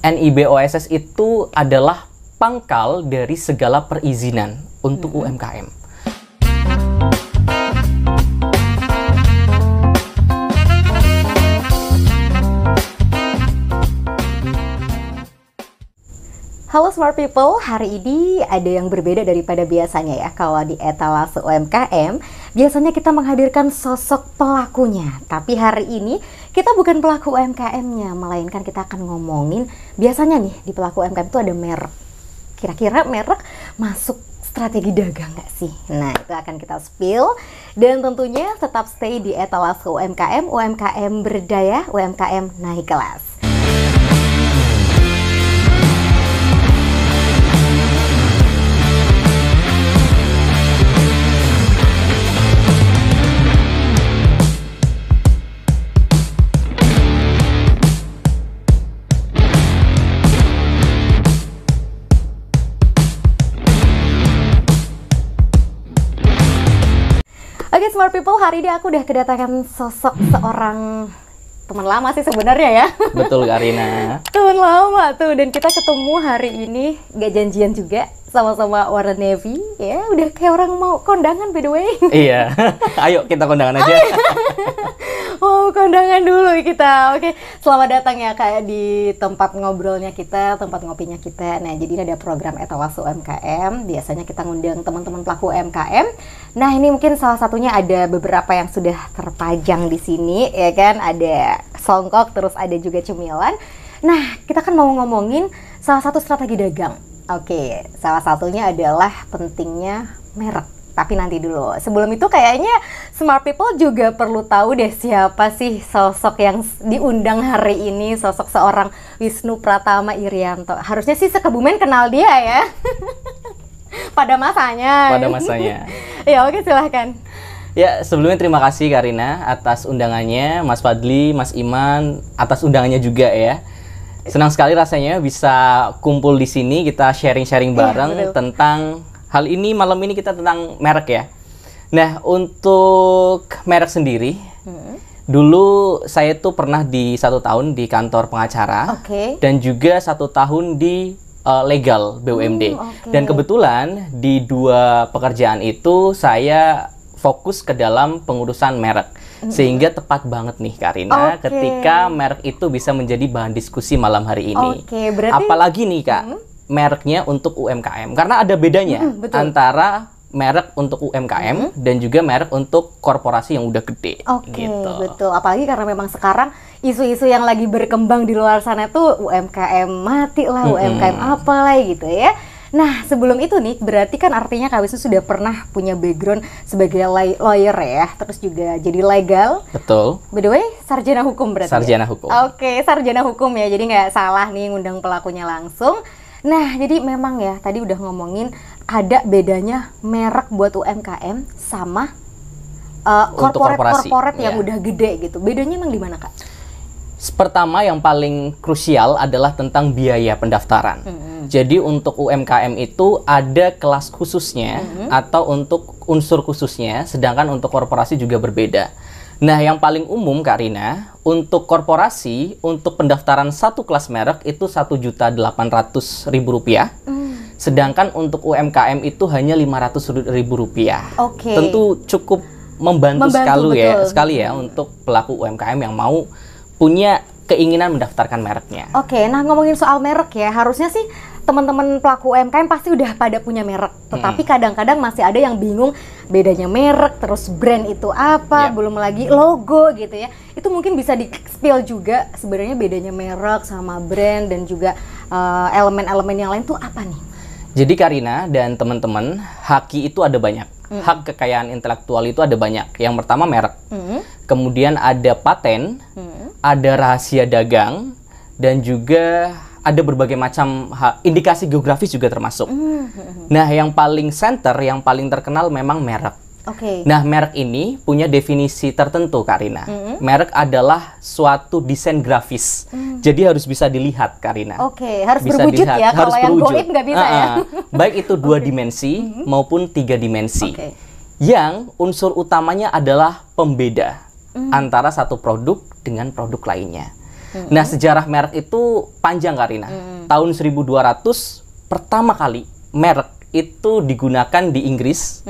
NIBOSS itu adalah pangkal dari segala perizinan untuk UMKM. Halo Smart People, hari ini ada yang berbeda daripada biasanya ya. Kalau di etalase UMKM, biasanya kita menghadirkan sosok pelakunya. Tapi hari ini kita bukan pelaku UMKM-nya, melainkan kita akan ngomongin biasanya nih di pelaku UMKM itu ada merek. Kira-kira merek masuk strategi dagang nggak sih? Nah, itu akan kita spill. Dan tentunya tetap stay di etalase UMKM, UMKM berdaya, UMKM naik kelas. Oke Smart People, hari ini aku udah kedatangan sosok seorang teman lama sih sebenarnya ya. Betul Karina. Teman lama tuh, dan kita ketemu hari ini gak janjian juga, sama-sama warna navy ya. Udah kayak orang mau kondangan by the way. Iya, ayo kita kondangan aja. Oh, kondangan dulu kita. Oke, selamat datang ya kayak di tempat ngobrolnya kita, tempat ngopinya kita. Nah, jadi ini ada program etalase UMKM. Biasanya kita ngundang teman-teman pelaku UMKM. Nah, ini mungkin salah satunya ada beberapa yang sudah terpajang di sini, ya kan? Ada songkok, terus ada juga cemilan. Nah, kita kan mau ngomongin salah satu strategi dagang. Oke, salah satunya adalah pentingnya merek. Tapi nanti dulu. Sebelum itu kayaknya Smart People juga perlu tahu deh siapa sih sosok yang diundang hari ini, sosok seorang Wisnu Pratama Irianto. Harusnya sih sekebumen kenal dia ya. Pada masanya. Pada masanya. Ya oke, silahkan. Ya, sebelumnya terima kasih Karina atas undangannya, Mas Fadli, Mas Iman, atas undangannya juga ya. Senang sekali rasanya bisa kumpul di sini, kita sharing-sharing bareng tentang hal ini. Malam ini kita tentang merek ya. Nah, untuk merek sendiri, dulu saya tuh pernah di 1 tahun di kantor pengacara, dan juga 1 tahun di legal BUMD. Dan kebetulan di 2 pekerjaan itu saya fokus ke dalam pengurusan merek. Sehingga tepat banget nih Karina ketika merek itu bisa menjadi bahan diskusi malam hari ini. Berarti apalagi nih Kak, mereknya untuk UMKM, karena ada bedanya antara merek untuk UMKM dan juga merek untuk korporasi yang udah gede. Gitu. Betul. Apalagi karena memang sekarang isu-isu yang lagi berkembang di luar sana tuh UMKM mati lah, UMKM apalah gitu ya. Nah, sebelum itu nih, berarti kan artinya Kak Wisnu sudah pernah punya background sebagai lawyer ya, terus juga jadi legal. Betul. By the way, sarjana hukum berarti. Sarjana hukum. Oke, sarjana hukum ya, jadi nggak salah nih ngundang pelakunya langsung. Nah, jadi memang ya, tadi udah ngomongin ada bedanya merek buat UMKM sama korporat yang udah gede gitu. Bedanya emang di mana, Kak? Pertama, yang paling krusial adalah tentang biaya pendaftaran. Jadi untuk UMKM itu ada kelas khususnya atau untuk unsur khususnya, sedangkan untuk korporasi juga berbeda. Nah, yang paling umum Kak Rina, untuk korporasi, untuk pendaftaran 1 kelas merek itu Rp1.800.000. Sedangkan untuk UMKM itu hanya Rp500.000. Tentu cukup membantu sekali ya untuk pelaku UMKM yang mau punya keinginan mendaftarkan mereknya. Nah ngomongin soal merek ya, harusnya sih teman-teman pelaku UMKM pasti udah pada punya merek. Tetapi kadang-kadang masih ada yang bingung bedanya merek, terus brand itu apa, belum lagi logo gitu ya. Itu mungkin bisa di-spill juga sebenarnya bedanya merek sama brand dan juga elemen-elemen yang lain tuh apa nih? Jadi Karina dan teman-teman, HAKI itu ada banyak. Hak kekayaan intelektual itu ada banyak. Yang pertama merek. Kemudian ada paten, ada rahasia dagang, dan juga ada berbagai macam indikasi geografis juga termasuk. Nah, yang paling center, yang paling terkenal memang merek. Nah, merek ini punya definisi tertentu, Kak Rina. Merek adalah suatu desain grafis. Jadi harus bisa dilihat, Kak Rina. Harus bisa berwujud ya, kalau yang goib nggak bisa ya. Baik itu 2 dimensi maupun 3 dimensi. Yang unsur utamanya adalah pembeda antara satu produk dengan produk lainnya. Nah, sejarah merek itu panjang, Karina. Tahun 1200 pertama kali merek itu digunakan di Inggris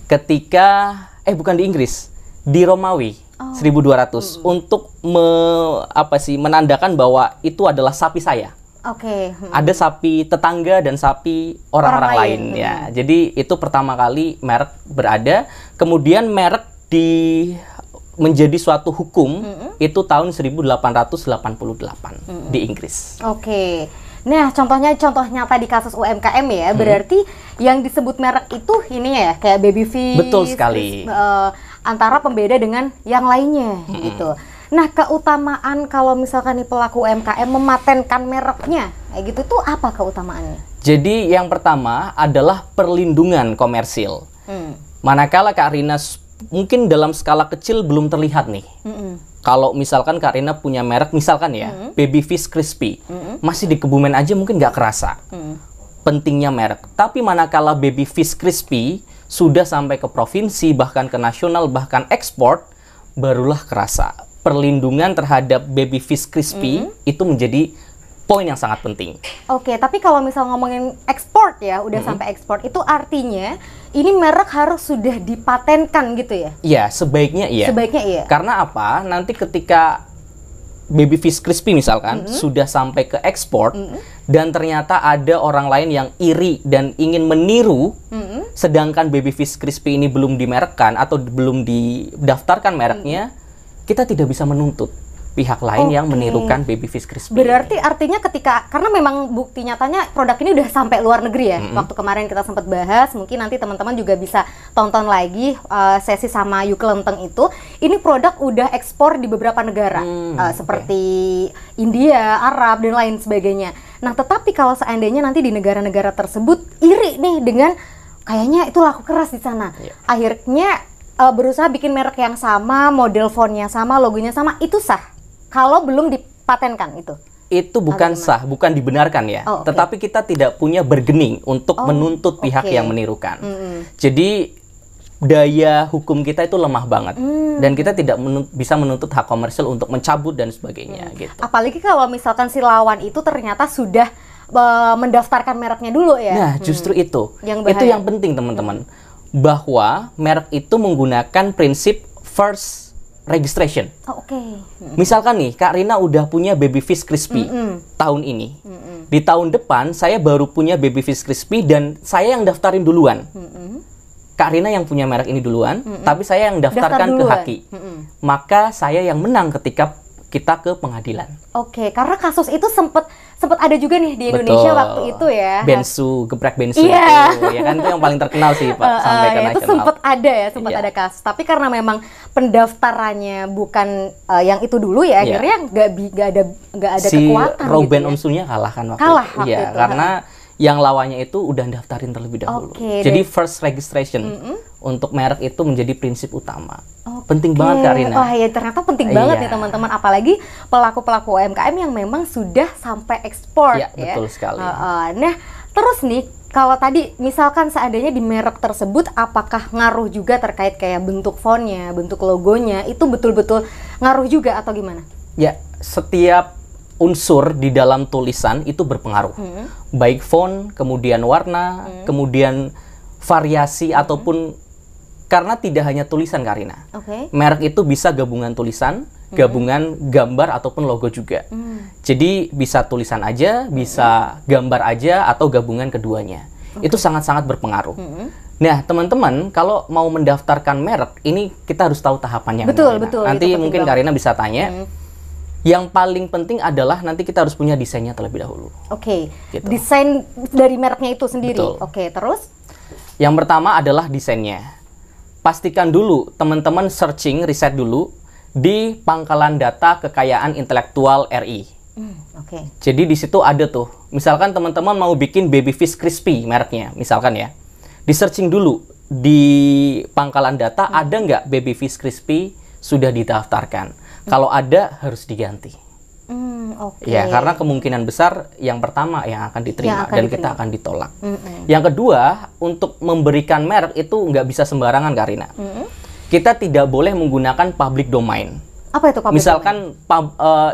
ketika bukan di Inggris, di Romawi 1200 untuk menandakan bahwa itu adalah sapi saya. Oke. Ada sapi tetangga dan sapi orang-orang lain ya. Jadi itu pertama kali merek berada. Kemudian merek menjadi suatu hukum itu tahun 1888 di Inggris. Oke. Nah, contohnya nyata di kasus UMKM ya, berarti yang disebut merek itu ini ya, kayak Babyfish. Betul sekali. Antara pembeda dengan yang lainnya gitu. Nah, keutamaan kalau misalkan nih pelaku UMKM mematenkan mereknya, kayak gitu tuh apa keutamaannya? Jadi yang pertama adalah perlindungan komersil. Manakala Kak Rina mungkin dalam skala kecil belum terlihat nih. Kalau misalkan Kak Rina punya merek, misalkan ya, Babyfish Crispy, masih di Kebumen aja mungkin nggak kerasa pentingnya merek. Tapi manakala Babyfish Crispy sudah sampai ke provinsi, bahkan ke nasional, bahkan ekspor, barulah kerasa. Perlindungan terhadap Babyfish Crispy itu menjadi poin yang sangat penting. Oke, tapi kalau misal ngomongin ekspor ya, udah sampai ekspor, itu artinya ini merek harus sudah dipatenkan gitu ya? Iya, sebaiknya iya. Sebaiknya iya. Karena apa? Nanti ketika Babyfish Crispy misalkan sudah sampai ke ekspor dan ternyata ada orang lain yang iri dan ingin meniru, sedangkan Babyfish Crispy ini belum dimerekkan atau belum didaftarkan mereknya, kita tidak bisa menuntut pihak lain yang menirukan Babyfish Crispy. Berarti artinya karena memang bukti nyatanya produk ini udah sampai luar negeri ya. Waktu kemarin kita sempat bahas, mungkin nanti teman-teman juga bisa tonton lagi sesi sama Yuke Lenteng itu. Ini produk udah ekspor di beberapa negara, seperti India, Arab, dan lain sebagainya. Nah, tetapi kalau seandainya nanti di negara-negara tersebut iri nih dengan kayaknya itu laku keras di sana. Akhirnya berusaha bikin merek yang sama, model fontnya sama, logonya sama, itu sah kalau belum dipatenkan itu? Itu bukan sah, bukan dibenarkan ya. Tetapi kita tidak punya bargaining untuk menuntut pihak yang menirukan. Jadi daya hukum kita itu lemah banget dan kita tidak bisa menuntut hak komersil untuk mencabut dan sebagainya gitu. Apalagi kalau misalkan si lawan itu ternyata sudah mendaftarkan mereknya dulu ya. Nah, justru itu yang penting teman-teman. Bahwa merek itu menggunakan prinsip first registration. Misalkan nih, Kak Rina udah punya Babyfish Crispy tahun ini. Di tahun depan, saya baru punya Babyfish Crispy dan saya yang daftarin duluan. Kak Rina yang punya merek ini duluan, tapi saya yang daftarkan ke Haki. Maka saya yang menang ketika kita ke pengadilan. Karena kasus itu sempat ada juga nih di Indonesia waktu itu ya. Bensu, geprek Bensu itu, ya kan itu yang paling terkenal sih Pak, sampai ke nasional. Itu sempat ada kasus. Tapi karena memang pendaftarannya bukan yang itu dulu ya, akhirnya nggak ada si kekuatan. Si Robben gitu Omsunya kalah kan waktu itu. Iya, karena yang lawannya itu udah daftarin terlebih dahulu. Jadi first registration untuk merek itu menjadi prinsip utama. Penting banget Kak Rina. Wah ya, ternyata penting banget ya teman-teman. Apalagi pelaku-pelaku UMKM yang memang sudah sampai ekspor ya. Betul sekali. Nah, terus nih kalau tadi misalkan seandainya di merek tersebut, apakah ngaruh juga terkait kayak bentuk fontnya, bentuk logonya, itu betul-betul ngaruh juga atau gimana? Ya, setiap unsur di dalam tulisan itu berpengaruh. Baik font, kemudian warna, kemudian variasi ataupun karena tidak hanya tulisan Karina. Merek itu bisa gabungan tulisan, gabungan gambar ataupun logo juga. Jadi bisa tulisan aja, bisa gambar aja atau gabungan keduanya. Itu sangat-sangat berpengaruh. Nah, teman-teman, kalau mau mendaftarkan merek, ini kita harus tahu tahapannya. Betul. Nanti mungkin Karina bisa tanya. Yang paling penting adalah nanti kita harus punya desainnya terlebih dahulu. Gitu. Desain dari mereknya itu sendiri. Betul. Terus? Yang pertama adalah desainnya. Pastikan dulu, teman-teman searching, riset dulu di Pangkalan Data Kekayaan Intelektual RI. Jadi di situ ada tuh, misalkan teman-teman mau bikin Babyfish Crispy mereknya, misalkan ya. Di searching dulu di Pangkalan Data ada nggak Babyfish Crispy sudah didaftarkan. Kalau ada harus diganti. Ya, karena kemungkinan besar yang pertama yang akan diterima kita akan ditolak. Yang kedua, untuk memberikan merek itu nggak bisa sembarangan Karina. Kita tidak boleh menggunakan public domain. Apa itu public domain? Misalkan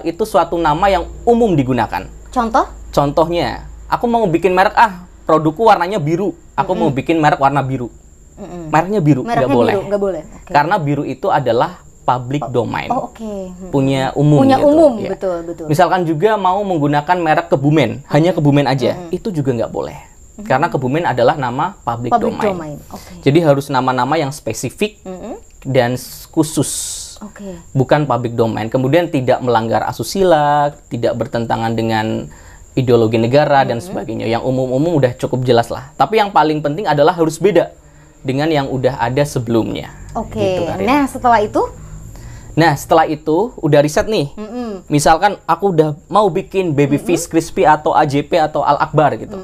itu suatu nama yang umum digunakan. Contoh? Contohnya, aku mau bikin merek, produkku warnanya biru. Aku mau bikin merek warna biru. Mereknya biru, nggak boleh. Nggak boleh. Okay. Karena biru itu adalah public domain. Oh, oke. Punya umum. Punya gitu. umum, Ya. betul. Misalkan juga mau menggunakan merek Kebumen, hanya Kebumen aja, itu juga nggak boleh. Karena Kebumen adalah nama public domain. Okay. Jadi harus nama-nama yang spesifik dan khusus. Oke. Bukan public domain. Kemudian tidak melanggar asusila, tidak bertentangan dengan ideologi negara dan sebagainya. Yang umum-umum udah cukup jelas lah. Tapi yang paling penting adalah harus beda dengan yang udah ada sebelumnya. Oke. Gitu, Nah, setelah itu udah riset nih. Misalkan aku udah mau bikin baby fish crispy atau AJP atau Al Akbar gitu.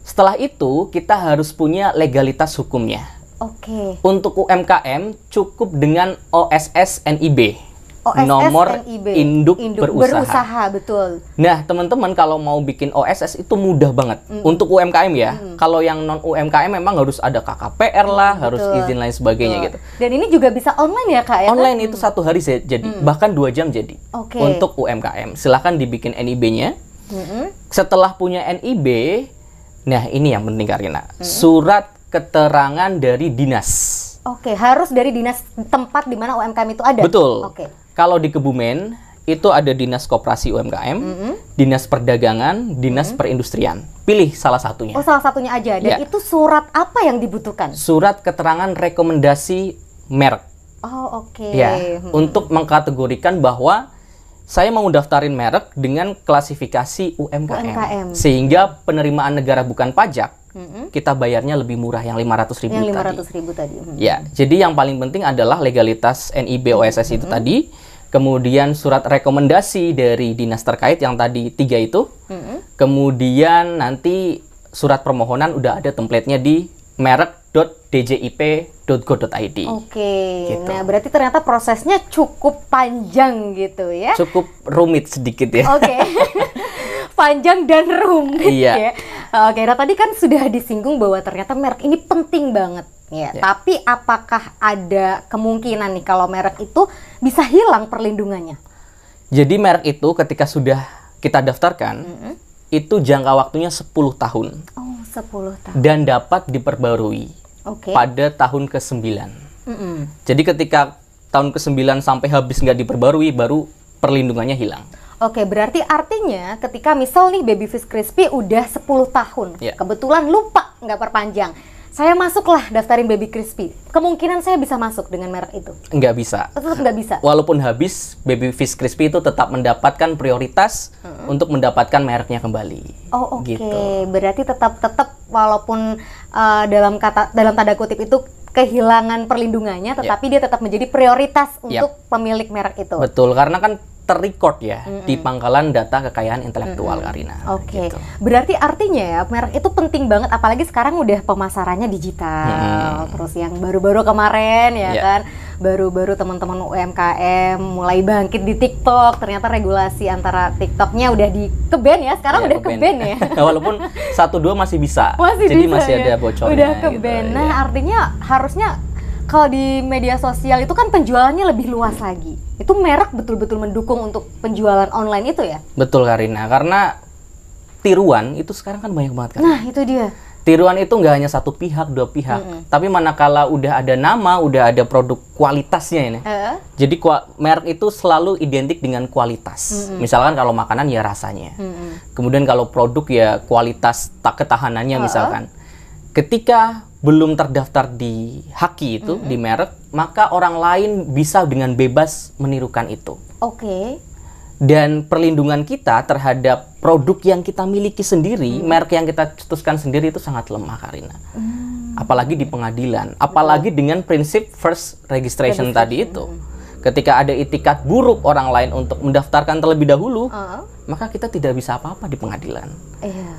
Setelah itu kita harus punya legalitas hukumnya. Oke. Untuk UMKM cukup dengan OSS NIB. Nomor NIB. induk berusaha. Betul. Nah, teman-teman kalau mau bikin OSS itu mudah banget. Untuk UMKM ya. Kalau yang non UMKM memang harus ada KKPR lah, harus izin lain sebagainya gitu. Dan ini juga bisa online ya, Kak ya? Online itu 1 hari jadi, bahkan 2 jam jadi. Oke. Untuk UMKM. Silahkan dibikin NIB-nya. Setelah punya NIB, nah ini yang penting Karina. Surat keterangan dari dinas. Oke, harus dari dinas tempat di mana UMKM itu ada. Betul. Oke. Kalau di Kebumen itu ada dinas koperasi UMKM, dinas perdagangan, dinas perindustrian. Pilih salah satunya. Oh, salah satunya aja. Dan itu surat apa yang dibutuhkan? Surat keterangan rekomendasi merek. Oh, oke. Ya, untuk mengkategorikan bahwa saya mau daftarin merek dengan klasifikasi UMKM. Sehingga penerimaan negara bukan pajak. Kita bayarnya lebih murah yang 500.000 yang 500.000 tadi. Ya, jadi yang paling penting adalah legalitas NIB OSS itu tadi, kemudian surat rekomendasi dari dinas terkait yang tadi 3 itu, kemudian nanti surat permohonan udah ada template-nya di merek.djip.go.id. Oke. Gitu. Nah, berarti ternyata prosesnya cukup panjang gitu ya. Cukup rumit sedikit ya. Oke. Panjang dan rumit Iya. ya. Oke, nah tadi kan sudah disinggung bahwa ternyata merek ini penting banget ya. Tapi apakah ada kemungkinan nih kalau merek itu bisa hilang perlindungannya? Jadi merek itu ketika sudah kita daftarkan, itu jangka waktunya 10 tahun. Oh, 10 tahun. Dan dapat diperbarui pada tahun ke-9. Jadi ketika tahun ke-9 sampai habis nggak diperbarui, baru perlindungannya hilang. Oke, berarti artinya ketika misal nih baby fish crispy udah 10 tahun, kebetulan lupa nggak perpanjang, saya masuklah daftarin baby crispy, kemungkinan saya bisa masuk dengan merek itu? Nggak bisa. Tetap nggak bisa? Walaupun habis, baby fish crispy itu tetap mendapatkan prioritas untuk mendapatkan mereknya kembali. Oh, oke. Gitu. Berarti tetap walaupun dalam tanda kutip itu kehilangan perlindungannya, tetapi dia tetap menjadi prioritas untuk pemilik merek itu. Betul, karena kan terrecord ya di pangkalan data kekayaan intelektual Karina. Oke. Gitu. Berarti artinya ya merek itu penting banget, apalagi sekarang udah pemasarannya digital. Terus yang baru-baru kemarin ya kan, baru-baru teman-teman UMKM mulai bangkit di TikTok. Ternyata regulasi antara TikToknya udah di-ban ya, sekarang udah ke-ban ya. Walaupun 1-2 masih bisa. Jadi bisa, masih ya? ada bocornya. Udah ke-ban. Gitu, nah, artinya harusnya kalau di media sosial itu kan penjualannya lebih luas lagi. Itu merek betul-betul mendukung untuk penjualan online itu ya? Betul Karina, karena tiruan itu sekarang kan banyak banget kan. Nah, itu dia. Tiruan itu nggak hanya 1 pihak, 2 pihak. Tapi manakala udah ada nama, udah ada produk kualitasnya ini. Jadi merek itu selalu identik dengan kualitas. Misalkan kalau makanan ya rasanya. Kemudian kalau produk ya kualitas ketahanannya misalkan. Ketika belum terdaftar di Haki itu, di merek, maka orang lain bisa dengan bebas menirukan itu. Oke. Dan perlindungan kita terhadap produk yang kita miliki sendiri, merek yang kita cetuskan sendiri itu sangat lemah Karina. Apalagi di pengadilan, apalagi dengan prinsip first registration tadi itu. Ketika ada itikat buruk orang lain untuk mendaftarkan terlebih dahulu, maka kita tidak bisa apa-apa di pengadilan.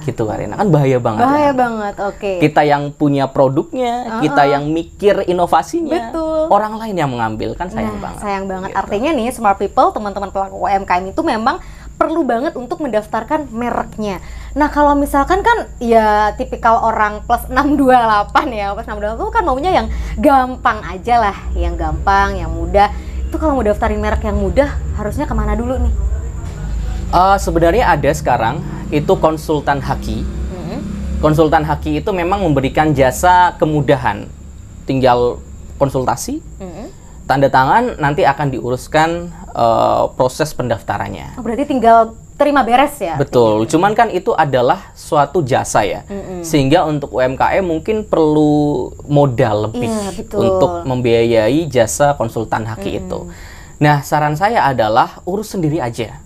Gitu Karina, kan bahaya banget. Bahaya ya? banget, oke. Kita yang punya produknya, kita yang mikir inovasinya, orang lain yang mengambil, kan sayang banget. Sayang banget. Gitu. Artinya nih, smart people, teman-teman pelaku UMKM itu memang perlu banget untuk mendaftarkan mereknya. Nah, kalau misalkan kan ya tipikal orang plus 628 ya, plus 628 itu kan maunya yang gampang aja lah, yang gampang, yang mudah. Itu kalau mau daftarin merek yang mudah, harusnya kemana dulu nih? Sebenarnya ada sekarang, itu konsultan haki. Konsultan haki itu memang memberikan jasa kemudahan. Tinggal konsultasi, tanda tangan, nanti akan diuruskan proses pendaftarannya. Oh, berarti tinggal terima beres ya? Betul, cuman kan itu adalah suatu jasa ya. Sehingga untuk UMKM mungkin perlu modal lebih untuk membiayai jasa konsultan haki itu. Nah, saran saya adalah urus sendiri aja.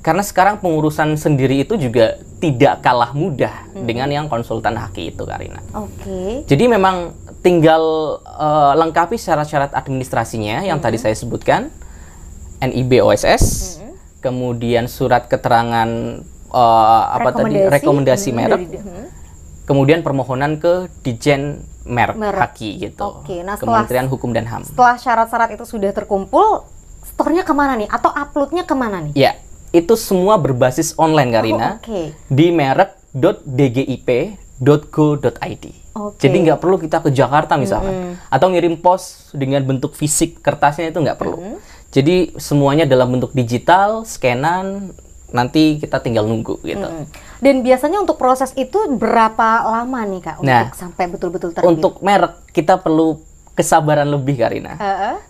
Karena sekarang pengurusan sendiri itu juga tidak kalah mudah dengan yang konsultan haki itu, Karina. Jadi memang tinggal lengkapi syarat-syarat administrasinya yang tadi saya sebutkan, NIB OSS, kemudian surat keterangan rekomendasi merek, kemudian permohonan ke Dijen Merek Haki gitu, Nah, Kementerian Hukum dan HAM. Setelah syarat-syarat itu sudah terkumpul, store-nya kemana nih? Atau upload-nya kemana nih? Ya, itu semua berbasis online, Karina, di merek.dgip.go.id. Jadi nggak perlu kita ke Jakarta misalkan, atau ngirim pos dengan bentuk fisik kertasnya, itu nggak perlu. Jadi semuanya dalam bentuk digital, scanan, nanti kita tinggal nunggu gitu. Dan biasanya untuk proses itu berapa lama nih, Kak, untuk sampai betul-betul terbit? Untuk merek kita perlu kesabaran lebih, Karina.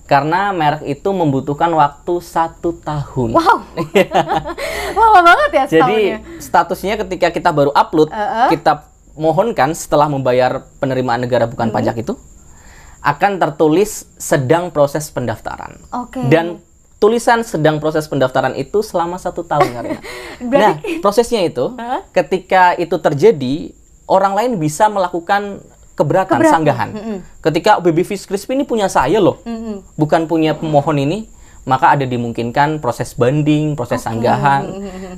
Karena merek itu membutuhkan waktu 1 tahun. Wow, lama banget ya setahunnya. Jadi statusnya ketika kita baru upload, kita mohonkan setelah membayar penerimaan negara bukan pajak itu, akan tertulis sedang proses pendaftaran. Dan tulisan sedang proses pendaftaran itu selama 1 tahun, Karina. Nah, prosesnya itu, ketika itu terjadi, orang lain bisa melakukan keberatan. Sanggahan. Ketika Baby Fish Crispy ini punya saya loh, bukan punya pemohon ini, maka ada dimungkinkan proses banding, proses sanggahan,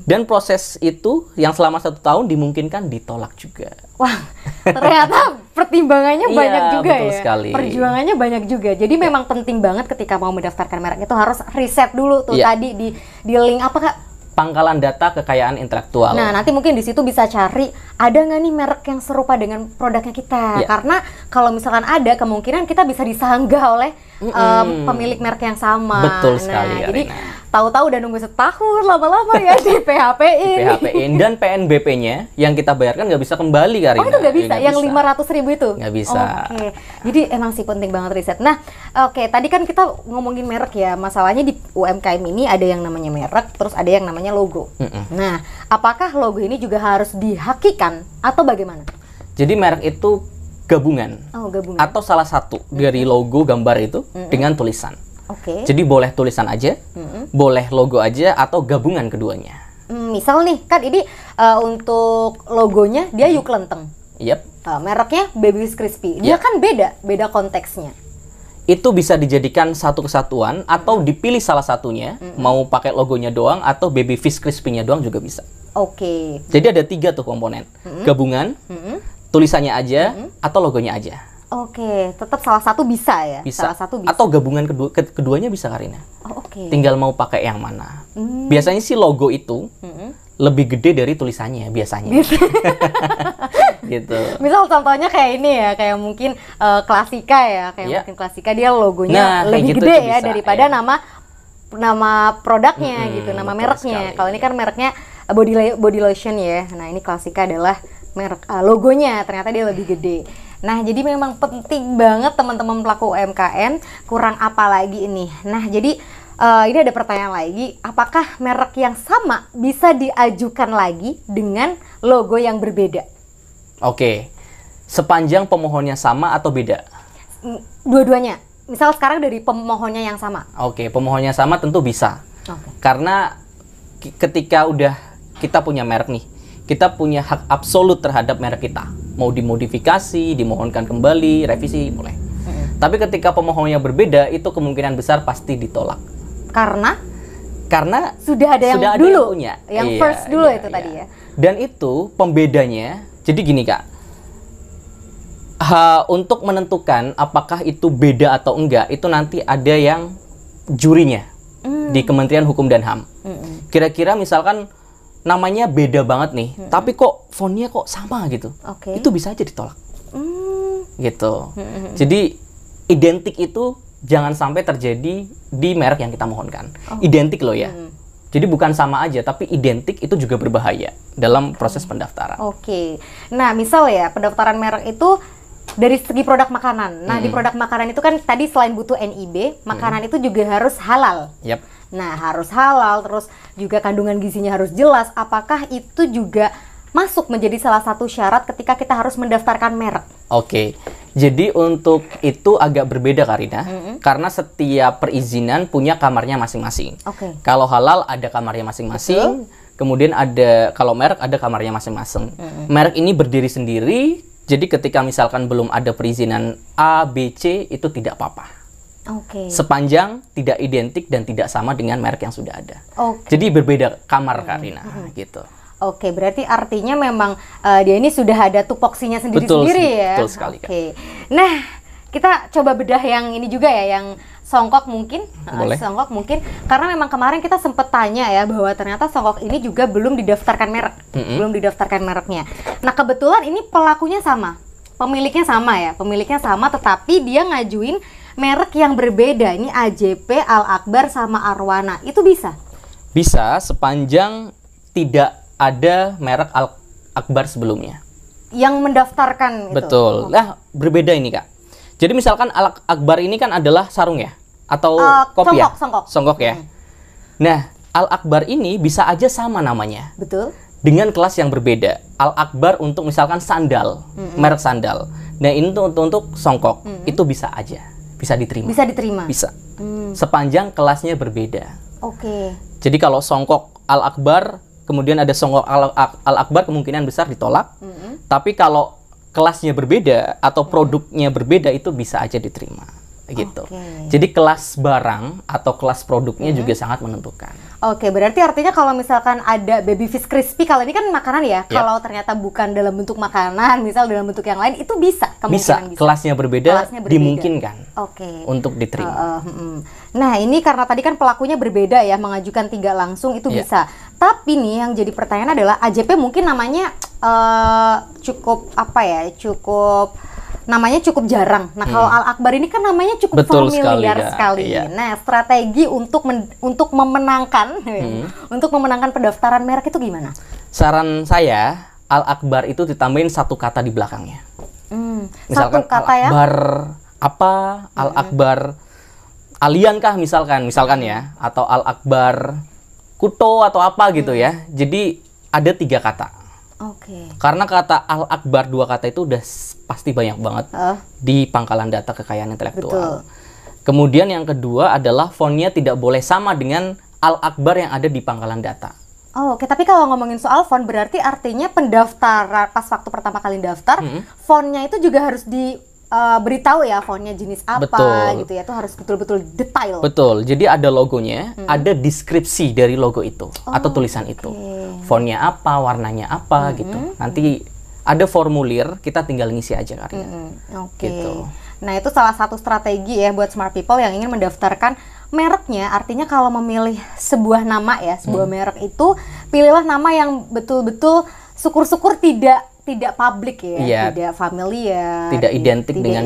dan proses itu yang selama 1 tahun dimungkinkan ditolak juga. Wah, ternyata pertimbangannya banyak juga betul ya. Sekali. Perjuangannya banyak juga. Jadi memang penting banget ketika mau mendaftarkan merek itu harus riset dulu tuh tadi di link apa, Kak? Pangkalan data kekayaan intelektual. Nah, nanti mungkin di situ bisa cari ada nggak nih merek yang serupa dengan produknya kita. Karena kalau misalkan ada, kemungkinan kita bisa disanggah oleh pemilik merek yang sama. Betul sekali. Nah, jadi tahu-tahu udah nunggu setahun lama-lama ya di PHP-in. Dan PNBP-nya yang kita bayarkan nggak bisa kembali, Karina. Oh, itu nggak bisa? Yang 500.000 itu? Nggak bisa. Jadi emang sih penting banget riset. Nah, tadi kan kita ngomongin merek ya. Masalahnya di UMKM ini ada yang namanya merek, terus ada yang namanya logo. Nah, apakah logo ini juga harus dihakikan atau bagaimana? Jadi merek itu gabungan. Atau salah satu dari logo gambar itu dengan tulisan. Jadi boleh tulisan aja, boleh logo aja, atau gabungan keduanya. Misal nih, kan ini untuk logonya dia Yuk Lenteng. Mereknya Baby Fish Crispy. Dia kan beda konteksnya. Itu bisa dijadikan satu kesatuan atau dipilih salah satunya, mau pakai logonya doang atau Baby Fish Crispy-nya doang juga bisa. Jadi ada 3 tuh komponen, gabungan, tulisannya aja, atau logonya aja. Tetap salah satu bisa ya? Bisa. Salah satu bisa. Atau gabungan keduanya bisa, Karina. Tinggal mau pakai yang mana. Biasanya sih logo itu lebih gede dari tulisannya biasanya. Gitu. Misal contohnya kayak ini ya, kayak mungkin Klasika ya, mungkin Klasika dia logonya lebih gitu gede ya daripada nama produknya gitu, nama mereknya. Kalau ini kan mereknya body lotion ya. Nah, ini Klasika adalah merek logonya ternyata dia lebih gede. Nah, jadi memang penting banget teman-teman pelaku UMKM, kurang apa lagi ini. Nah, jadi ini ada pertanyaan lagi, apakah merek yang sama bisa diajukan lagi dengan logo yang berbeda? Sepanjang pemohonnya sama atau beda? Dua-duanya. Misal sekarang dari pemohonnya yang sama. Pemohonnya sama tentu bisa. Karena ketika udah kita punya merek nih, kita punya hak absolut terhadap merek kita. Mau dimodifikasi, dimohonkan kembali, revisi, boleh. Tapi ketika pemohonnya berbeda, itu kemungkinan besar pasti ditolak. Karena sudah ada yang dulu, punya. Yang first dulu itu tadi ya. Dan itu pembedanya, jadi gini, Kak. Untuk menentukan apakah itu beda atau enggak, itu nanti ada yang jurinya di Kementerian Hukum dan HAM. Kira-kira misalkan namanya beda banget nih, tapi kok fontnya kok sama gitu, itu bisa aja ditolak. Gitu. Jadi identik itu jangan sampai terjadi di merek yang kita mohonkan. Identik loh ya. Jadi bukan sama aja, tapi identik itu juga berbahaya dalam proses pendaftaran. Oke. Nah, misal ya, pendaftaran merek itu dari segi produk makanan. Nah, di produk makanan itu kan tadi selain butuh NIB, makanan itu juga harus halal. Yap. Nah, harus halal, terus juga kandungan gizinya harus jelas. Apakah itu juga masuk menjadi salah satu syarat ketika kita harus mendaftarkan merek? Oke. Jadi untuk itu agak berbeda Karina, karena setiap perizinan punya kamarnya masing-masing. Oke. Kalau halal ada kamarnya masing-masing, kemudian ada kalau merek ada kamarnya masing-masing. Merek ini berdiri sendiri, jadi ketika misalkan belum ada perizinan A, B, C itu tidak apa-apa. Oke. Sepanjang tidak identik dan tidak sama dengan merek yang sudah ada. Oke. Jadi berbeda kamar Karina, gitu. Oke, berarti artinya memang dia ini sudah ada tupoksinya sendiri-sendiri ya. Betul sekali. Oke. Nah, kita coba bedah yang ini juga ya, yang songkok mungkin. Boleh. Songkok mungkin, karena memang kemarin kita sempat tanya ya bahwa ternyata songkok ini juga belum didaftarkan merek, belum didaftarkan mereknya. Nah, kebetulan ini pelakunya sama, pemiliknya sama ya, pemiliknya sama, tetapi dia ngajuin merek yang berbeda. Ini AJP, Al Akbar sama Arwana. Itu bisa? Bisa sepanjang tidak ada merek Al Akbar sebelumnya. Yang mendaftarkan itu. Betul. Nah, berbeda ini Kak. Jadi misalkan Al Akbar ini kan adalah sarung ya, atau kopi songkok ya. Nah, Al Akbar ini bisa aja sama namanya. Betul. Dengan kelas yang berbeda. Al Akbar untuk misalkan sandal, merek sandal. Nah, ini untuk songkok itu bisa aja, bisa diterima. Bisa diterima. Bisa. Sepanjang kelasnya berbeda. Oke. Jadi kalau songkok Al Akbar kemudian ada songkok Al Akbar kemungkinan besar ditolak. Tapi kalau kelasnya berbeda atau produknya berbeda itu bisa aja diterima gitu. Jadi kelas barang atau kelas produknya juga sangat menentukan. Oke, berarti artinya kalau misalkan ada baby fish crispy, kalau ini kan makanan ya, kalau ternyata bukan dalam bentuk makanan, misal dalam bentuk yang lain, itu bisa kemungkinan bisa. Kelasnya berbeda, dimungkinkan untuk diterima. Nah, ini karena tadi kan pelakunya berbeda ya, mengajukan 3 langsung itu bisa. Tapi nih yang jadi pertanyaan adalah AJP mungkin namanya cukup namanya cukup jarang. Nah, kalau Al Akbar ini kan namanya cukup familiar sekali. Iya. Nah, strategi untuk memenangkan untuk memenangkan pendaftaran merek itu gimana? Saran saya, Al Akbar itu ditambahin 1 kata di belakangnya. Misalkan 1 kata ya? Al Akbar apa? Al Akbar Alian kah misalkan ya, atau Al Akbar Kuto atau apa gitu ya. Jadi ada 3 kata. Karena kata Al Akbar 2 kata itu udah pasti banyak banget di pangkalan data kekayaan intelektual. Kemudian yang kedua adalah fontnya tidak boleh sama dengan Al Akbar yang ada di pangkalan data. Oke, tapi kalau ngomongin soal font berarti artinya pendaftaran pas waktu pertama kali daftar, fontnya itu juga harus beritahu ya fontnya jenis apa gitu ya, itu harus betul-betul detail. Betul, jadi ada logonya, ada deskripsi dari logo itu atau tulisan itu. Fontnya apa, warnanya apa gitu. Nanti ada formulir, kita tinggal ngisi aja Karina. Gitu. Nah, itu salah satu strategi ya buat smart people yang ingin mendaftarkan mereknya. Artinya kalau memilih sebuah nama ya, sebuah merek itu, pilihlah nama yang betul-betul syukur-syukur tidak publik ya, tidak familiar, tidak identik dengan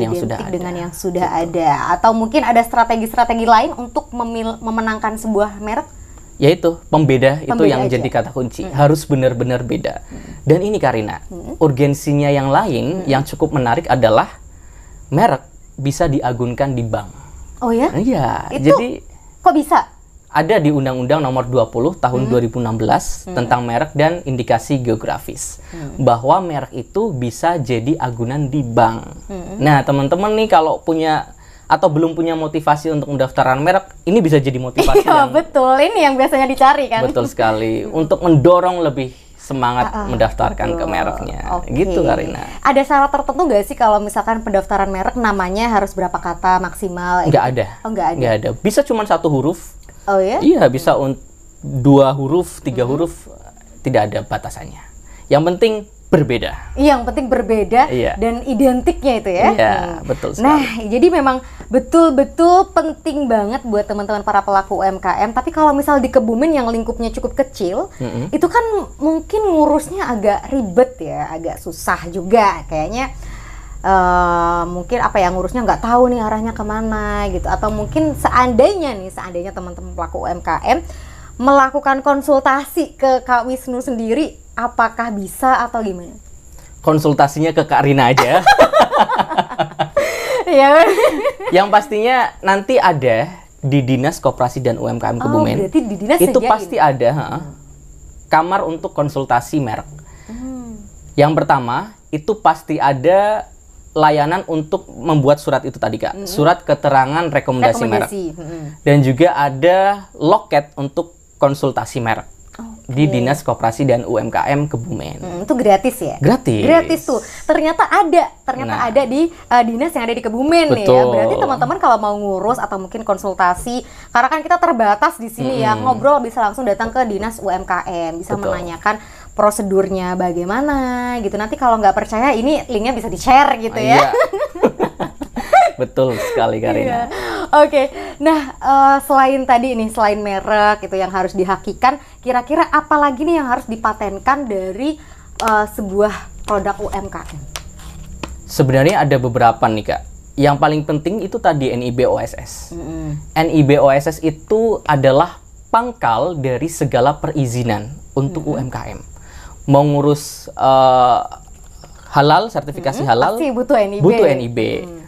yang sudah ada. Atau mungkin ada strategi-strategi lain untuk memenangkan sebuah merek? Yaitu pembeda itu yang aja. Jadi kata kunci, harus benar-benar beda. Dan ini Karina, urgensinya yang lain yang cukup menarik adalah merek bisa diagunkan di bank. Oh ya? Iya. Itu jadi kok bisa? Ada di Undang-Undang Nomor 20 Tahun 2016 tentang merek dan indikasi geografis, bahwa merek itu bisa jadi agunan di bank. Nah, teman-teman nih kalau punya atau belum punya motivasi untuk mendaftarkan merek, ini bisa jadi motivasi. Iya, betul. Ini yang biasanya dicari kan. Betul sekali. Untuk mendorong lebih semangat mendaftarkan ke mereknya. Gitu Karina. Ada syarat tertentu nggak sih kalau misalkan pendaftaran merek namanya harus berapa kata maksimal? Nggak ada. Oh, nggak ada. Bisa cuma 1 huruf. Oh ya? Iya, bisa 2 huruf, 3 huruf, tidak ada batasannya. Yang penting berbeda. Yang penting berbeda dan identiknya itu ya. Iya, betul sekali. Nah, jadi memang betul-betul penting banget buat teman-teman para pelaku UMKM. Tapi kalau misal di Kebumen yang lingkupnya cukup kecil, itu kan mungkin ngurusnya agak ribet ya, agak susah juga. Kayaknya mungkin apa ya, ngurusnya nggak tahu nih arahnya kemana gitu, atau mungkin seandainya teman-teman pelaku UMKM melakukan konsultasi ke Kak Wisnu sendiri, apakah bisa atau gimana? Konsultasinya ke Kak Rina aja. Ya. Yang pastinya nanti ada di Dinas Koperasi dan UMKM Kebumen. Berarti di dinas itu sediain. pasti ada kamar untuk konsultasi merek. Yang pertama itu pasti ada layanan untuk membuat surat itu tadi Kak, surat keterangan rekomendasi merek. Dan juga ada loket untuk konsultasi merek di Dinas Koperasi dan UMKM Kebumen. Itu gratis ya? Gratis tuh. Ternyata ada di dinas yang ada di Kebumen nih ya. Berarti teman-teman kalau mau ngurus atau mungkin konsultasi, karena kan kita terbatas di sini ya, ngobrol bisa langsung datang ke Dinas UMKM, bisa menanyakan prosedurnya bagaimana gitu. Nanti kalau nggak percaya, ini linknya bisa di-share gitu ya. Betul sekali Karina. Oke. Nah, selain merek itu yang harus dihakikan, kira-kira apa lagi nih yang harus dipatenkan dari sebuah produk UMKM? Sebenarnya ada beberapa nih Kak. Yang paling penting itu tadi NIB OSS. NIB OSS itu adalah pangkal dari segala perizinan untuk UMKM. Mau ngurus halal, sertifikasi halal, pasti butuh NIB.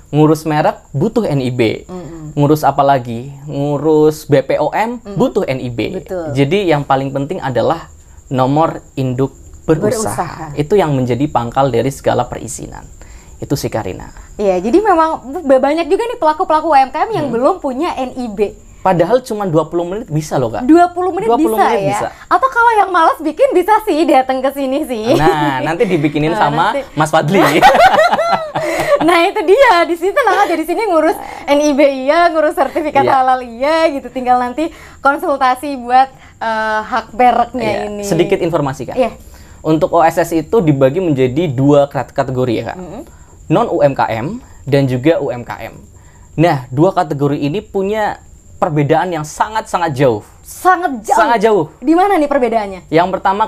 Ngurus merek, butuh NIB. Ngurus apa lagi? Ngurus BPOM, butuh NIB. Betul. Jadi yang paling penting adalah nomor induk berusaha. Itu yang menjadi pangkal dari segala perizinan. Itu sih Karina. Iya, jadi memang banyak juga nih pelaku-pelaku UMKM yang belum punya NIB. Padahal cuma 20 menit bisa loh Kak. 20 menit bisa. Atau kalau yang malas bikin bisa sih datang ke sini sih. Nah, nanti dibikinin sama Mas Fadli. Nah, itu dia. Di sini tenang aja, di sini ngurus NIB iya, ngurus sertifikat halal iya gitu. Tinggal nanti konsultasi buat hak mereknya ini. Sedikit informasi Kak. Untuk OSS itu dibagi menjadi 2 kategori ya Kak. Non UMKM dan juga UMKM. Nah, 2 kategori ini punya perbedaan yang sangat-sangat jauh. Sangat jauh. Di mana nih perbedaannya? Yang pertama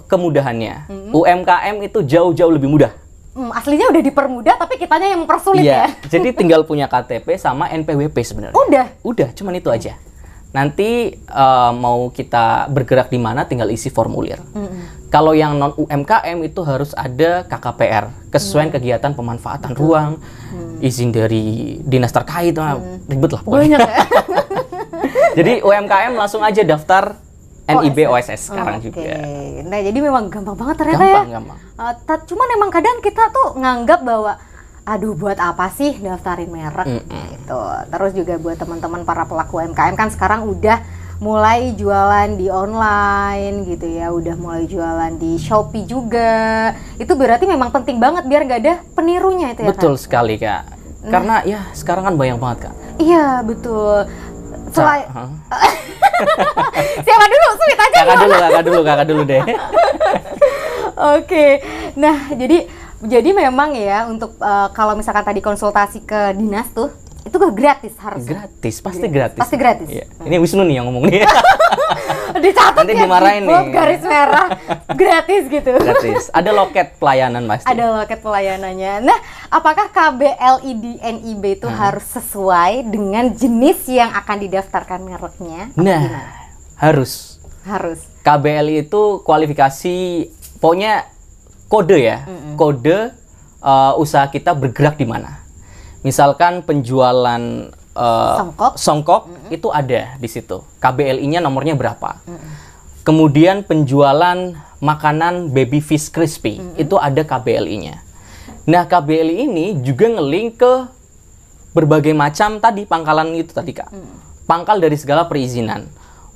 kemudahannya. UMKM itu jauh-jauh lebih mudah. Aslinya udah dipermudah, tapi kitanya yang mempersulit ya. Jadi tinggal punya KTP sama NPWP sebenarnya. Udah, cuman itu aja. Nanti mau kita bergerak di mana tinggal isi formulir. Kalau yang non UMKM itu harus ada KKPR, kesesuaian kegiatan pemanfaatan ruang, izin dari dinas terkait, ribet lah pokoknya. Banyak ya. Jadi UMKM langsung aja daftar NIB OSS sekarang juga. Nah, jadi memang gampang banget ternyata ya. Gampang. Cuman emang kadang kita tuh nganggap bahwa aduh, buat apa sih daftarin merek gitu. Terus juga buat teman-teman para pelaku UMKM kan sekarang udah mulai jualan di online gitu ya, udah mulai jualan di Shopee juga. Itu berarti memang penting banget biar nggak ada penirunya itu ya. Betul sekali Kak. Karena ya sekarang kan banyak banget Kak. Iya, betul. Siapa dulu? Sweet aja. Kakak dulu deh. Oke. Nah, jadi memang ya untuk kalau misalkan tadi konsultasi ke dinas tuh itu gak gratis harusnya. Pasti gratis. Iya. Ini Wisnu nih yang ngomong nih. Dicatat nanti ya, dimarahin nih. Garis merah gratis gitu. Gratis. Ada loket pelayanan pasti. Ada loket pelayanannya. Nah, apakah KBLI di NIB itu harus sesuai dengan jenis yang akan didaftarkan mereknya? Nah, harus. KBLI itu kualifikasi, pokoknya kode ya. Kode usaha kita bergerak di mana. Misalkan penjualan songkok itu ada di situ. KBLI-nya nomornya berapa. Kemudian penjualan makanan baby fish crispy itu ada KBLI-nya. Nah, KBLI ini juga ngelink ke berbagai macam tadi pangkalan itu tadi Kak. Pangkal dari segala perizinan.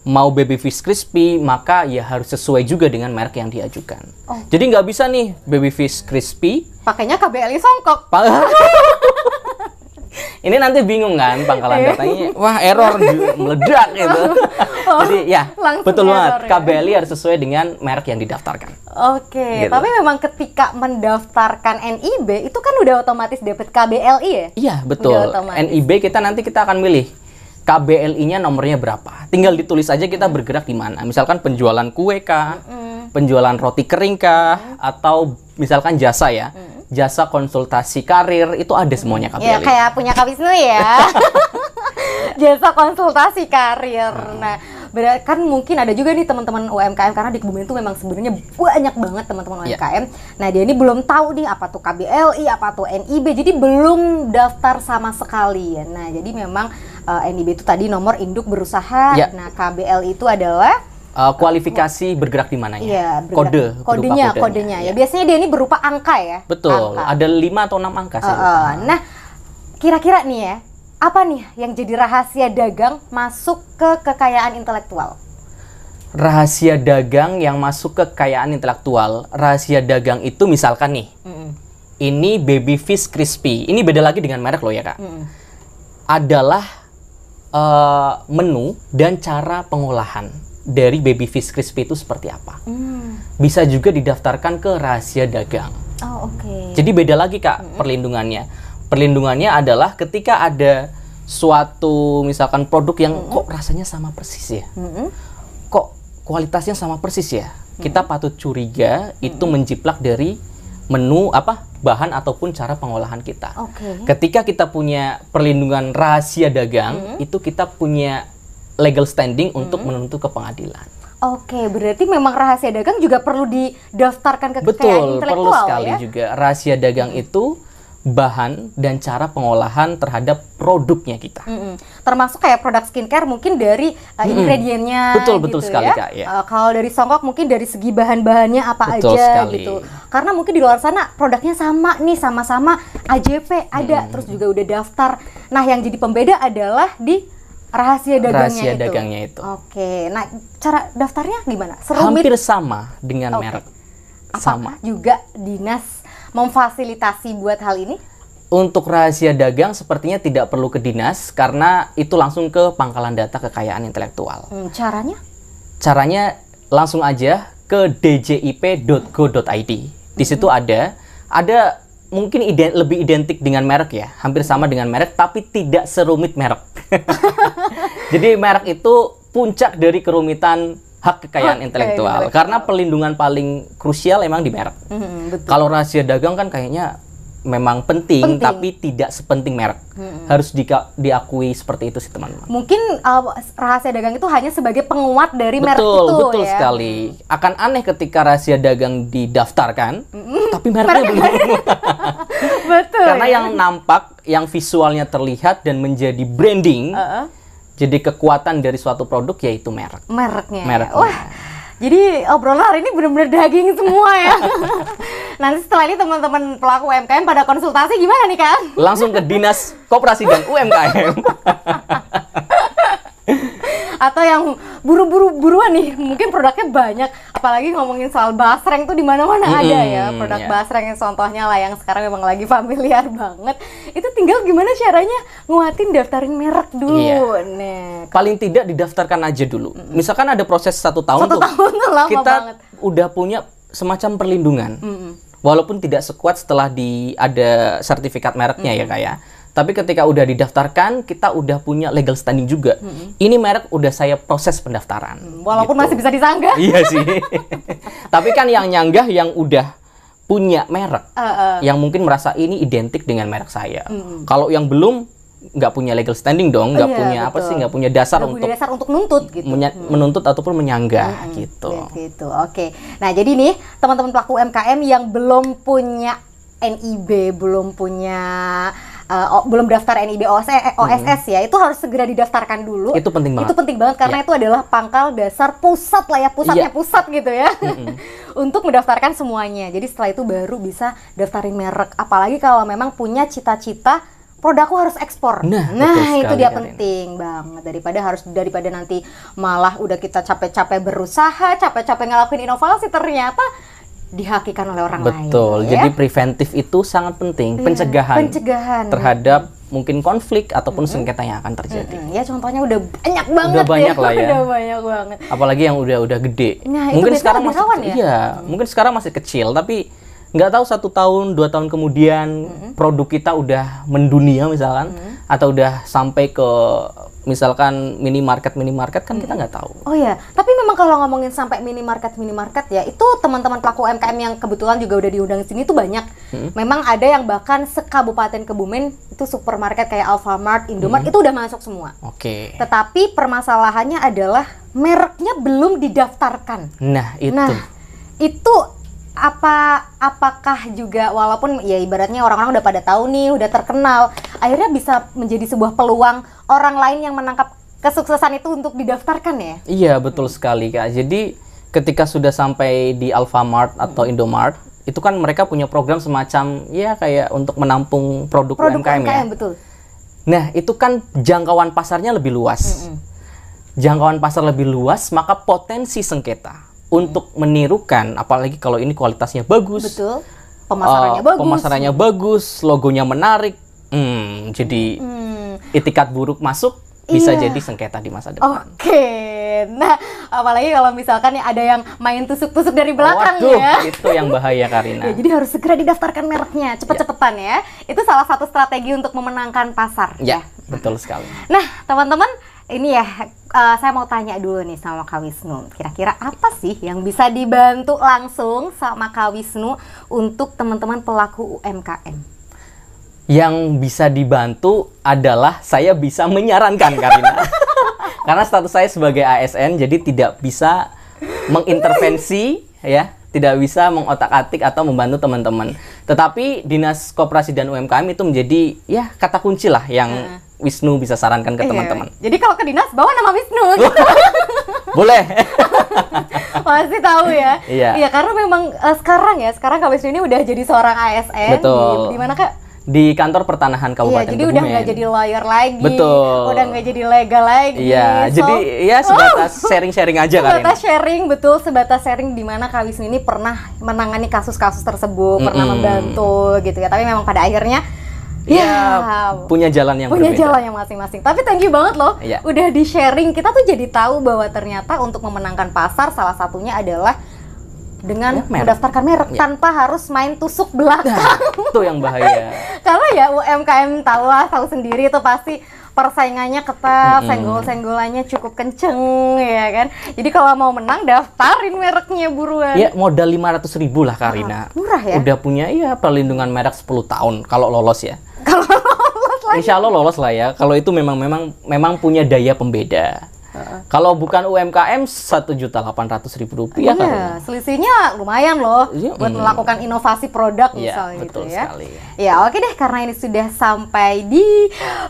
Mau baby fish crispy, maka ya harus sesuai juga dengan merek yang diajukan. Jadi nggak bisa nih baby fish crispy pakainya KBLI songkok. Ini nanti bingung kan pangkalan datanya, wah error meledak gitu. Jadi ya betul banget, KBLI harus sesuai dengan merek yang didaftarkan. Gitu. Tapi memang ketika mendaftarkan NIB itu kan udah otomatis dapat KBLI ya? Iya betul. NIB kita akan milih KBLI-nya nomornya berapa. Tinggal ditulis aja kita bergerak di mana. Misalkan penjualan kue kah, penjualan roti kering kah, atau misalkan jasa ya. jasa konsultasi karir, itu ada semuanya KBLI. Ya kayak punya Kak Wisnu ya. Jasa konsultasi karir. Nah, kan mungkin ada juga nih teman-teman UMKM, karena di Kebumen itu memang sebenarnya banyak banget teman-teman UMKM. Nah, dia ini belum tahu nih apa tuh KBLI, apa tuh NIB, jadi belum daftar sama sekali. Nah, jadi memang NIB itu tadi nomor induk berusaha. Nah, KBLI itu adalah kualifikasi bergerak di mananya. Iya, kodenya. Ya. Biasanya dia ini berupa angka ya. Betul. Angka. Ada 5 atau 6 angka sih. Nah, kira-kira nih ya, apa nih yang jadi rahasia dagang masuk ke kekayaan intelektual? Rahasia dagang yang masuk ke kekayaan intelektual. Rahasia dagang itu misalkan nih, ini baby fish crispy. Ini beda lagi dengan merek loh ya Kak. Adalah menu dan cara pengolahan dari baby fish crispy itu seperti apa. Bisa juga didaftarkan ke rahasia dagang. Oh, oke. Jadi beda lagi Kak perlindungannya. Perlindungannya adalah ketika ada suatu misalkan produk yang kok rasanya sama persis ya, kok kualitasnya sama persis ya, kita patut curiga itu menjiplak dari menu bahan ataupun cara pengolahan kita. Ketika kita punya perlindungan rahasia dagang, itu kita punya legal standing untuk menuntut ke pengadilan. Oke, berarti memang rahasia dagang juga perlu didaftarkan ke kekayaan intelektual. Perlu sekali juga. Rahasia dagang itu bahan dan cara pengolahan terhadap produknya kita. Termasuk kayak produk skincare mungkin dari ingredientnya. Betul gitu sekali ya. Kak. Ya. Kalau dari songkok mungkin dari segi bahan-bahannya apa betul aja sekali. gitu. Karena mungkin di luar sana produknya sama nih, sama-sama AJP ada, terus juga udah daftar. Nah, yang jadi pembeda adalah di rahasia dagangnya itu. Oke, nah cara daftarnya gimana? Hampir sama dengan merek. Apakah juga dinas memfasilitasi buat hal ini? Untuk rahasia dagang sepertinya tidak perlu ke dinas karena itu langsung ke pangkalan data kekayaan intelektual. Caranya? Caranya langsung aja ke djip.go.id. Di situ ada mungkin lebih identik dengan merek ya, hampir sama dengan merek tapi tidak serumit merek. Jadi merek itu puncak dari kerumitan hak kekayaan intelektual karena perlindungan paling krusial emang di merek. Kalau rahasia dagang kan kayaknya memang penting tapi tidak sepenting merek. Harus diakui seperti itu sih teman-teman. Mungkin rahasia dagang itu hanya sebagai penguat dari merek itu. Betul ya? Sekali. Akan aneh ketika rahasia dagang didaftarkan tapi mereknya belum. Betul. Karena yang nampak, yang visualnya terlihat dan menjadi branding. Jadi kekuatan dari suatu produk yaitu mereknya. Wah, jadi obrolan hari ini benar-benar daging semua ya. Nanti setelah ini teman-teman pelaku UMKM pada konsultasi gimana nih Kang? Langsung ke Dinas Koperasi dan UMKM. Atau yang buruan nih, mungkin produknya banyak, apalagi ngomongin soal basreng tuh di mana-mana ada ya produk basreng yang contohnya lah yang sekarang memang lagi familiar banget. Itu tinggal gimana caranya nguatin daftarin merek dulu. Nah, paling tidak didaftarkan aja dulu. Misalkan ada proses 1 tahun tuh lama kita banget. Udah punya semacam perlindungan. Walaupun tidak sekuat setelah ada sertifikat mereknya ya Kak ya. Tapi ketika udah didaftarkan, kita udah punya legal standing juga. Ini merek udah saya proses pendaftaran. Walaupun gitu. masih bisa disanggah. Iya sih. Tapi kan yang nyanggah yang udah punya merek. Yang mungkin merasa ini identik dengan merek saya. Kalau yang belum, nggak punya legal standing dong. Nggak punya nggak punya dasar untuk nuntut gitu. Menuntut ataupun menyanggah gitu. Oke. Nah jadi nih, teman-teman pelaku UMKM yang belum punya NIB, belum punya belum daftar NIB OSS ya, itu harus segera didaftarkan dulu. Itu penting banget. Itu penting banget karena itu adalah pangkal dasar pusat lah ya, pusatnya pusat gitu ya. Untuk mendaftarkan semuanya. Jadi setelah itu baru bisa daftarin merek. Apalagi kalau memang punya cita-cita produkku harus ekspor. Nah itu dia penting banget daripada nanti malah udah kita capek-capek berusaha, capek-capek ngelakuin inovasi ternyata dihakikan oleh orang lain. Betul. Jadi preventif itu sangat penting, pencegahan terhadap mungkin konflik ataupun sengketa yang akan terjadi. Ya contohnya udah banyak banget. Udah banyak lah ya. Udah banyak banget. Apalagi yang udah gede. Nah, mungkin sekarang masih mungkin sekarang masih kecil tapi nggak tahu 1 tahun 2 tahun kemudian produk kita udah mendunia misalkan, atau udah sampai ke misalkan minimarket kan kita nggak tahu. Oh ya, tapi memang kalau ngomongin sampai minimarket ya, itu teman-teman pelaku UMKM yang kebetulan juga udah diundang di sini tuh banyak. Memang ada yang bahkan sekabupaten Kebumen itu supermarket kayak Alfamart, Indomart itu udah masuk semua. Oke. Tetapi permasalahannya adalah mereknya belum didaftarkan. Nah, itu apakah juga, walaupun ya ibaratnya orang-orang udah pada tahu nih, udah terkenal, akhirnya bisa menjadi sebuah peluang orang lain yang menangkap kesuksesan itu untuk didaftarkan ya? Iya, betul sekali Kak. Jadi ketika sudah sampai di Alfamart atau Indomart, itu kan mereka punya program semacam ya kayak untuk menampung produk UMKM ya. Betul. Nah, itu kan jangkauan pasarnya lebih luas. Jangkauan pasar lebih luas, maka potensi sengketa untuk menirukan, apalagi kalau ini kualitasnya bagus. Betul. Pemasarannya bagus, logonya menarik. Jadi itikat buruk masuk, bisa jadi sengketa di masa depan. Oke. Nah, apalagi kalau misalkan ya ada yang main tusuk-tusuk dari belakang. Waduh, ya. Itu yang bahaya Karina. Ya, jadi harus segera didaftarkan mereknya, cepet-cepetan ya. Itu salah satu strategi untuk memenangkan pasar. Ya, betul sekali. Nah, teman-teman, ini ya, saya mau tanya dulu nih sama Kak Wisnu. Kira-kira apa sih yang bisa dibantu langsung sama Kak Wisnu untuk teman-teman pelaku UMKM? Yang bisa dibantu adalah saya bisa menyarankan Karina. Karena status saya sebagai ASN, jadi tidak bisa mengintervensi, ya, tidak bisa mengotak-atik atau membantu teman-teman. Tetapi Dinas Koperasi dan UMKM itu menjadi ya kata kunci lah yang Wisnu bisa sarankan ke teman-teman. Jadi kalau ke dinas bawa nama Wisnu gitu. Boleh. Pasti tahu ya. Iya. Karena memang sekarang Kak Wisnu ini udah jadi seorang ASN. Betul. Di mana Kak? Di kantor pertanahan Kabupaten Jadi Kebumen. udah nggak jadi lawyer lagi. Betul. Udah nggak jadi legal lagi. Iya. Jadi ya sebatas sharing-sharing aja Karina. Sebatas sharing di mana Kak Wisnu ini pernah menangani kasus-kasus tersebut, pernah membantu gitu ya. Tapi memang pada akhirnya punya jalan yang berbeda. Jalan yang masing-masing. Tapi thank you banget loh. Iya. Udah di sharing, kita tuh jadi tahu bahwa ternyata untuk memenangkan pasar salah satunya adalah dengan mendaftarkan merek tanpa harus main tusuk belakang. Itu yang bahaya. Karena ya UMKM tahu sendiri itu pasti persaingannya ketat, senggol-senggolannya cukup kenceng ya kan. Jadi kalau mau menang daftarin mereknya buruan. Ya modal 500.000 lah Karina. Murah ya? Udah punya perlindungan merek 10 tahun kalau lolos ya. Kalau lolos lagi. Insya Allah lolos lah ya. Kalau itu memang punya daya pembeda. Kalau bukan UMKM 1.800.000 rupiah kan? Selisihnya lumayan loh buat melakukan inovasi produk misalnya betul gitu ya. Sekali. Ya oke deh, karena ini sudah sampai di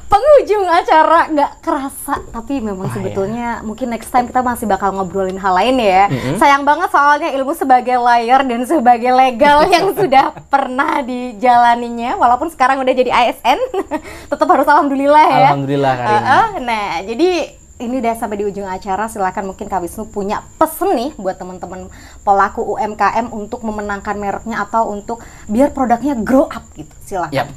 penghujung acara, nggak kerasa tapi memang sebetulnya mungkin next time kita masih bakal ngobrolin hal lain ya. Sayang banget soalnya ilmu sebagai lawyer dan sebagai legal yang sudah pernah dijalaninya, walaupun sekarang udah jadi ASN, tetap harus alhamdulillah ya. Alhamdulillah Karina. Nah jadi ini udah sampai di ujung acara, silakan mungkin Kak Wisnu punya pesen nih buat teman-teman pelaku UMKM untuk memenangkan mereknya atau untuk biar produknya grow up gitu, silakan.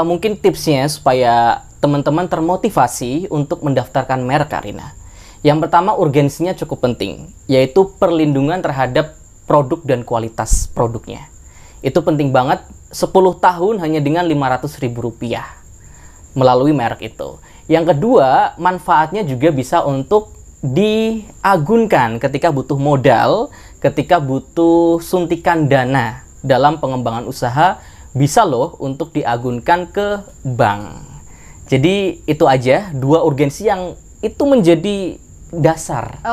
Mungkin tipsnya supaya teman-teman termotivasi untuk mendaftarkan merek Karina. Yang pertama urgensinya cukup penting, yaitu perlindungan terhadap produk dan kualitas produknya. Itu penting banget, 10 tahun hanya dengan 500.000 rupiah melalui merek itu. Yang kedua, manfaatnya juga bisa untuk diagunkan ketika butuh modal, ketika butuh suntikan dana dalam pengembangan usaha, bisa loh untuk diagunkan ke bank. Jadi itu aja, 2 urgensi yang itu menjadi dasar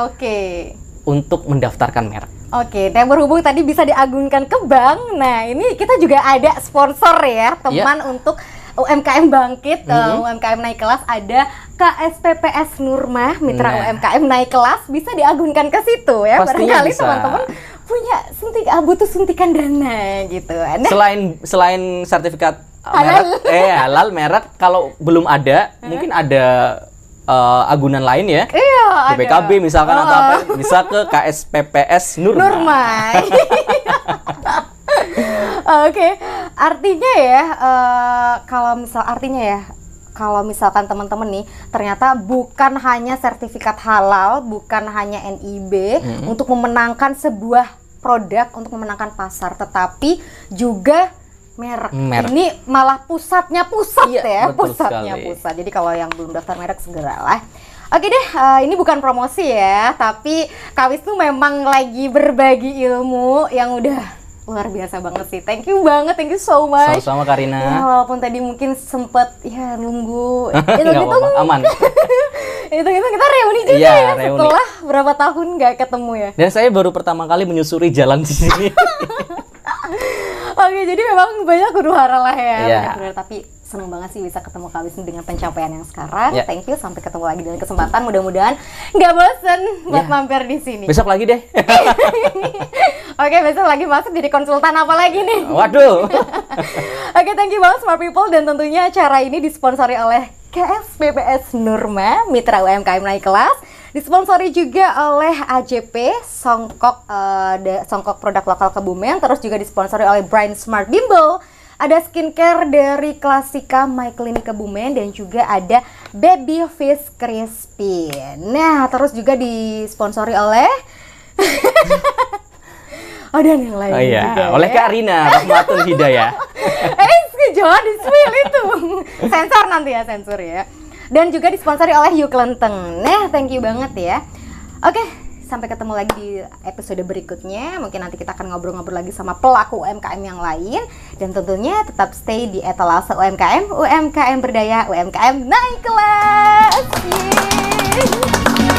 untuk mendaftarkan merek. Oke, dan berhubung tadi bisa diagunkan ke bank, nah ini kita juga ada sponsor ya, teman untuk UMKM Bangkit, UMKM Naik Kelas, ada KSPPS Nurmah, mitra UMKM Naik Kelas, bisa diagunkan ke situ ya. Pastinya barangkali bisa. Teman-teman punya butuh suntikan dana gitu. Nah, Selain sertifikat halal merek, kalau belum ada, mungkin ada agunan lain ya. Iya, BPKB misalkan atau apa, bisa ke KSPPS Nurmah. Oke, artinya ya, kalau misalkan teman-teman nih ternyata bukan hanya sertifikat halal, bukan hanya NIB untuk memenangkan sebuah produk untuk memenangkan pasar, tetapi juga merek. Ini malah pusatnya ya, pusatnya sekali. pusat. Jadi kalau yang belum daftar merek segeralah. Oke deh, ini bukan promosi ya, tapi Kak Wisnu memang lagi berbagi ilmu yang udah luar biasa banget sih. Thank you banget, thank you so much. Sama-sama Karina. Ya, walaupun tadi mungkin sempet ya nunggu. Nggak apa-apa, aman. Itu kita reuni juga ya reuni. setelah berapa tahun nggak ketemu ya. Dan saya baru pertama kali menyusuri jalan di sini. Oke, jadi memang banyak huru-hara lah ya. Iya. Banyak huru-hara, tapi seneng banget sih bisa ketemu Kak Wisnu dengan pencapaian yang sekarang. Ya. Thank you, sampai ketemu lagi dengan kesempatan. Mudah-mudahan nggak bosen buat Ya. mampir di sini. Besok lagi deh. Oke, besok lagi masuk jadi konsultan apa lagi nih? Waduh. Oke, thank you banget Smart People, dan tentunya acara ini disponsori oleh KSPPS Nurma, Mitra UMKM Naik Kelas. Disponsori juga oleh AJP, Songkok produk lokal Kebumen, terus juga disponsori oleh Brain Smart Bimbo. Ada skincare dari Klasika My Clinic Kebumen, dan juga ada Baby Fish Crispy. Nah, terus juga disponsori oleh dan yang lain juga oleh ya. Kak Rina Rahmatun Hidayah. Jangan di-spill itu. Sensor nanti ya, sensor ya. Dan juga disponsori oleh Yuk Lenteng. Nah, thank you banget ya. Oke, sampai ketemu lagi di episode berikutnya. Mungkin nanti kita akan ngobrol-ngobrol lagi sama pelaku UMKM yang lain. Dan tentunya tetap stay di Etalase UMKM, UMKM berdaya, UMKM naik kelas. Yeay.